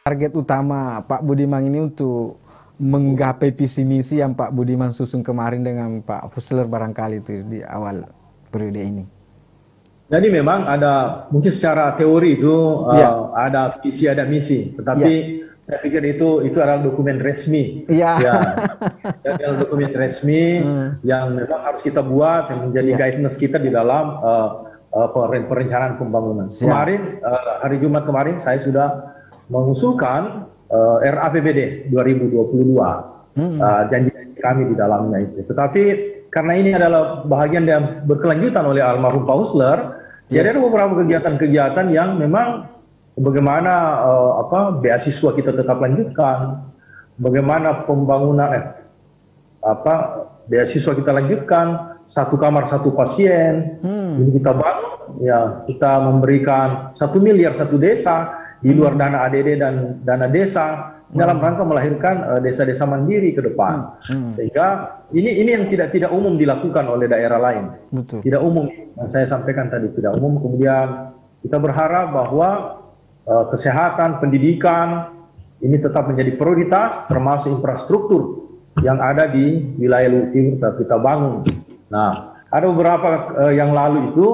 Target utama Pak Budiman ini untuk menggapai visi misi yang Pak Budiman susun kemarin dengan Pak Husler barangkali itu di awal periode ini. Jadi memang ada, mungkin secara teori itu ada visi, ada misi, tetapi saya pikir itu adalah dokumen resmi. Ya, adalah dokumen resmi yang memang harus kita buat, yang menjadi guidance kita di dalam perencanaan pembangunan. Kemarin, hari Jumat kemarin, saya sudah mengusulkan RAPBD 2022, janji kami di dalamnya itu. Tetapi karena ini adalah bahagian yang berkelanjutan oleh almarhum Pak Husler, jadi ada beberapa kegiatan-kegiatan yang memang bagaimana beasiswa kita tetap lanjutkan, bagaimana pembangunan beasiswa kita lanjutkan, 1 kamar 1 pasien, ini kita bangun, ya kita memberikan 1 miliar 1 desa di luar dana ADD dan dana desa dalam rangka melahirkan desa-desa mandiri ke depan. Sehingga ini yang tidak umum dilakukan oleh daerah lain. Betul. Tidak umum, yang saya sampaikan tadi tidak umum. Kemudian kita berharap bahwa kesehatan, pendidikan ini tetap menjadi prioritas, termasuk infrastruktur yang ada di wilayah Luhut Timur kita bangun. Nah, ada beberapa yang lalu itu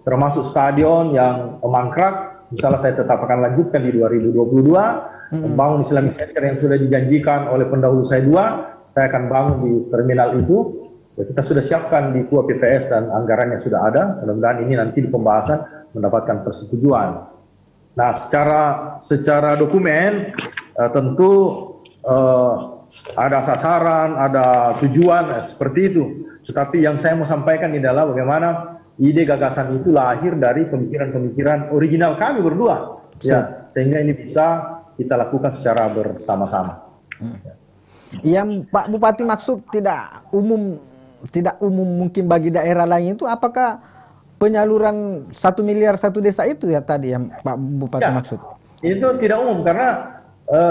termasuk stadion yang mangkrak. Misalnya saya tetap akan lanjutkan di 2022, membangun Islamic Center yang sudah dijanjikan oleh pendahulu saya 2, saya akan bangun di terminal itu. Ya, kita sudah siapkan di KUA PPS dan anggarannya sudah ada, mudah-mudahan ini nanti di pembahasan mendapatkan persetujuan. Nah, secara dokumen tentu ada sasaran, ada tujuan, seperti itu. Tetapi yang saya mau sampaikan adalah bagaimana ide gagasan itu lahir dari pemikiran-pemikiran original kami berdua, ya, sehingga ini bisa kita lakukan secara bersama-sama. Yang Pak Bupati maksud tidak umum mungkin bagi daerah lain itu, apakah penyaluran 1 miliar 1 desa itu ya tadi yang Pak Bupati maksud? Itu tidak umum karena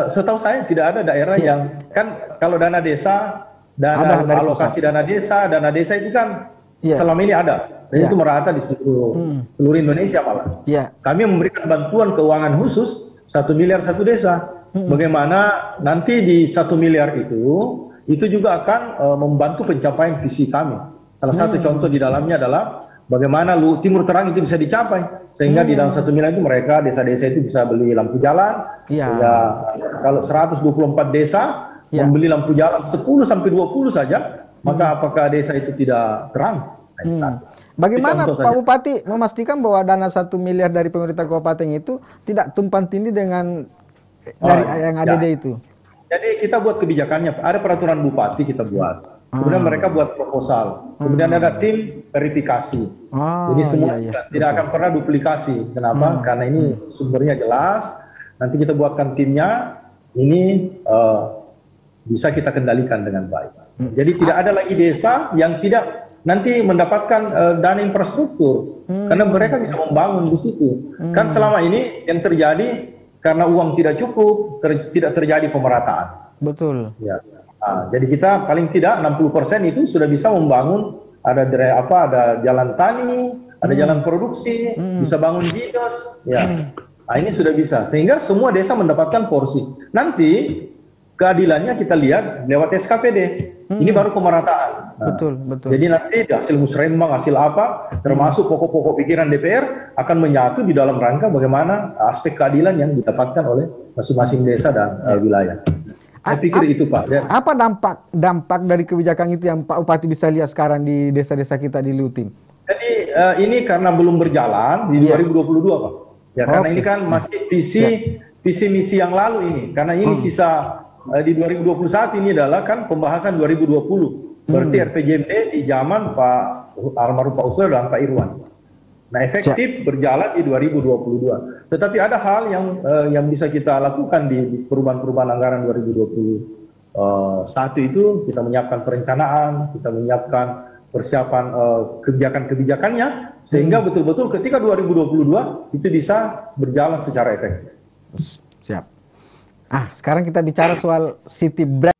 setahu saya tidak ada daerah yang kan kalau dana desa, alokasi dana desa itu kan selama ini ada. Dan itu merata di seluruh Indonesia malah. Kami memberikan bantuan keuangan khusus 1 miliar 1 desa. Bagaimana nanti di 1 miliar itu juga akan membantu pencapaian visi kami. Salah satu contoh di dalamnya adalah bagaimana Luhut Timur terang itu bisa dicapai. Sehingga di dalam 1 miliar itu mereka, desa-desa itu bisa beli lampu jalan. Kalau 124 desa membeli lampu jalan 10-20 saja, maka apakah desa itu tidak terang? Bagaimana Pak Bupati memastikan bahwa dana 1 miliar dari pemerintah kabupaten itu tidak tumpang tindih dengan dari yang ADD itu? Jadi kita buat kebijakannya, ada peraturan bupati kita buat. Kemudian mereka buat proposal. Kemudian ada tim verifikasi. Jadi semua tidak akan pernah duplikasi. Kenapa? Karena ini sumbernya jelas. Nanti kita buatkan timnya. Ini bisa kita kendalikan dengan baik. Jadi tidak ada lagi desa yang tidak nanti mendapatkan dana infrastruktur, karena mereka bisa membangun di situ. Kan selama ini yang terjadi karena uang tidak cukup, tidak terjadi pemerataan. Betul. Ya. Nah, jadi kita paling tidak 60% itu sudah bisa membangun, ada jalan tani, ada jalan produksi, bisa bangun jidos, ya. Nah, ini sudah bisa, sehingga semua desa mendapatkan porsi. Nanti keadilannya kita lihat lewat SKPD. Ini baru pemerataan. Nah, betul. Jadi nanti hasil musrembang, hasil apa, termasuk pokok-pokok pikiran DPR akan menyatu di dalam rangka bagaimana aspek keadilan yang didapatkan oleh masing-masing desa dan wilayah. Saya pikir itu Pak. Apa dampak dari kebijakan itu yang Pak Bupati bisa lihat sekarang di desa-desa kita di Luhut Timur? Jadi ini karena belum berjalan di 2022 Pak. Ya karena ini kan masih visi misi yang lalu ini. Karena ini sisa di 2021 ini adalah kan pembahasan 2020. Berarti RPJMD di zaman Pak almarhum Pak Husler dan Pak Irwan. Nah, efektif berjalan di 2022. Tetapi ada hal yang bisa kita lakukan di perubahan-perubahan anggaran 2021 itu, kita menyiapkan perencanaan, kita menyiapkan persiapan kebijakan-kebijakannya, sehingga betul-betul ketika 2022 itu bisa berjalan secara efektif. Siap. Sekarang kita bicara soal City Brand.